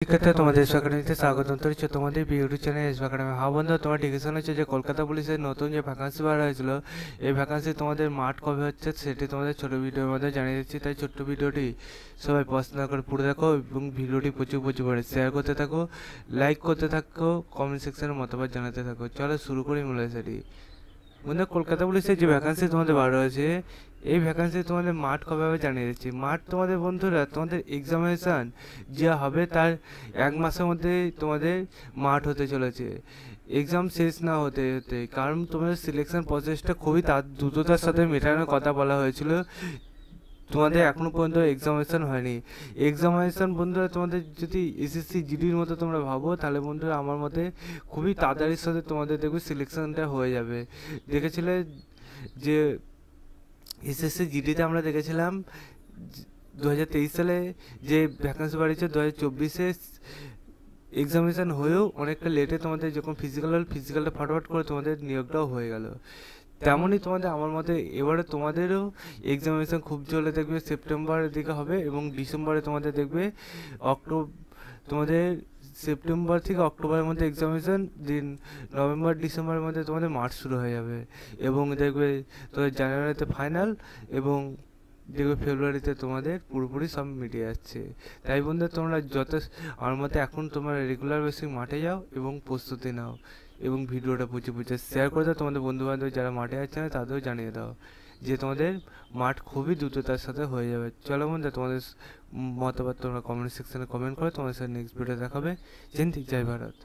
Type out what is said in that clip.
শিক্ষার্থী তোমাদের একাডেমিতে স্বাগতম জানাচ্ছি তোমাদের ইউটিউব চ্যানেল এস একাডেমি। হ্যাঁ বন্ধু, তোমার ডিসিশন হচ্ছে যে কলকাতা পুলিশের নতুন যে ভ্যাকান্সি বার হয়েছিল, এই ভ্যাকান্সি তোমাদের মাঠ কবে হচ্ছে সেটি তোমাদের ছোটো ভিডিওর মধ্যে জানিয়ে দিচ্ছি। তাই ছোট্ট ভিডিওটি সবাই পছন্দ করে পুরো দেখো এবং ভিডিওটি প্রচুর করে শেয়ার করতে থাকো, লাইক করতে থাকো, কমেন্ট সেকশনে মতামত জানাতে থাকো। চলো শুরু করি মূল সেটি। বন্ধু, কলকাতা পুলিশের যে ভ্যাকান্সি তোমাদের বার হয়েছে, এই ভ্যাকান্সি তোমাদের মাঠ কবে হবে জানিয়ে দিচ্ছি। মাঠ তোমাদের বন্ধুরা তোমাদের এক্সামিনেশান যা হবে তার 1 মাসের মধ্যেই তোমাদের মাঠ হতে চলেছে। এক্সাম শেষ না হতে হতে, কারণ তোমাদের সিলেকশন প্রসেসটা খুবই দ্রুততার সাথে মেটানোর কথা বলা হয়েছিল। তোমাদের এখনো পর্যন্ত এক্সামিনেশন হয়নি। এক্সামিনেশন বন্ধুরা তোমাদের যদি এসএসসি জিডির মতো তোমরা ভাবো, তাহলে বন্ধুরা আমার মতে খুবই তাড়াতাড়ির সাথে তোমাদের দেখবে সিলেকশনটা হয়ে যাবে। দেখেছিলে যে এসএসসি জিডিতে আমরা দেখেছিলাম 2023 সালে যে ভ্যাকান্সি বাড়িয়েছে, 2024-এ এক্সামিনেশন হয়েও অনেকটা লেটে তোমাদের যখন ফিজিক্যালটা ফটাফট করে তোমাদের নিয়োগটাও হয়ে গেল। তেমনই তোমাদের আমার মতে এবারে তোমাদেরও এক্সামিনেশন খুব জলে দেখবে সেপ্টেম্বরের দিকে হবে এবং ডিসেম্বরে তোমাদের দেখবে তোমাদের সেপ্টেম্বর থেকে অক্টোবরের মধ্যে এক্সামিনেশন, দিন নভেম্বর ডিসেম্বরের মধ্যে তোমাদের মার্চ শুরু হয়ে যাবে এবং দেখবে তোমাদের জানুয়ারিতে ফাইনাল এবং দেখবে ফেব্রুয়ারিতে তোমাদের পুরোপুরি সব মিটে যাচ্ছে। তাই বন্ধু, তোমরা আমার মতে এখন তোমরা রেগুলার বেসিক মাঠে যাও এবং প্রস্তুতি নাও এবং ভিডিওটা প্রচুর শেয়ার করে দাও। তোমাদের বন্ধুবান্ধব যারা মাঠে যাচ্ছে না তাদেরও জানিয়ে দাও যে তোমাদের মাঠ খুবই দ্রুততার সাথে হয়ে যাবে। চলো বন্ধু, তোমাদের মতামত তোমরা কমেন্ট সেকশনে কমেন্ট করো। তোমাদের সাথে নেক্সট ভিডিও দেখাবে। জয় হিন্দ, জয় ভারত।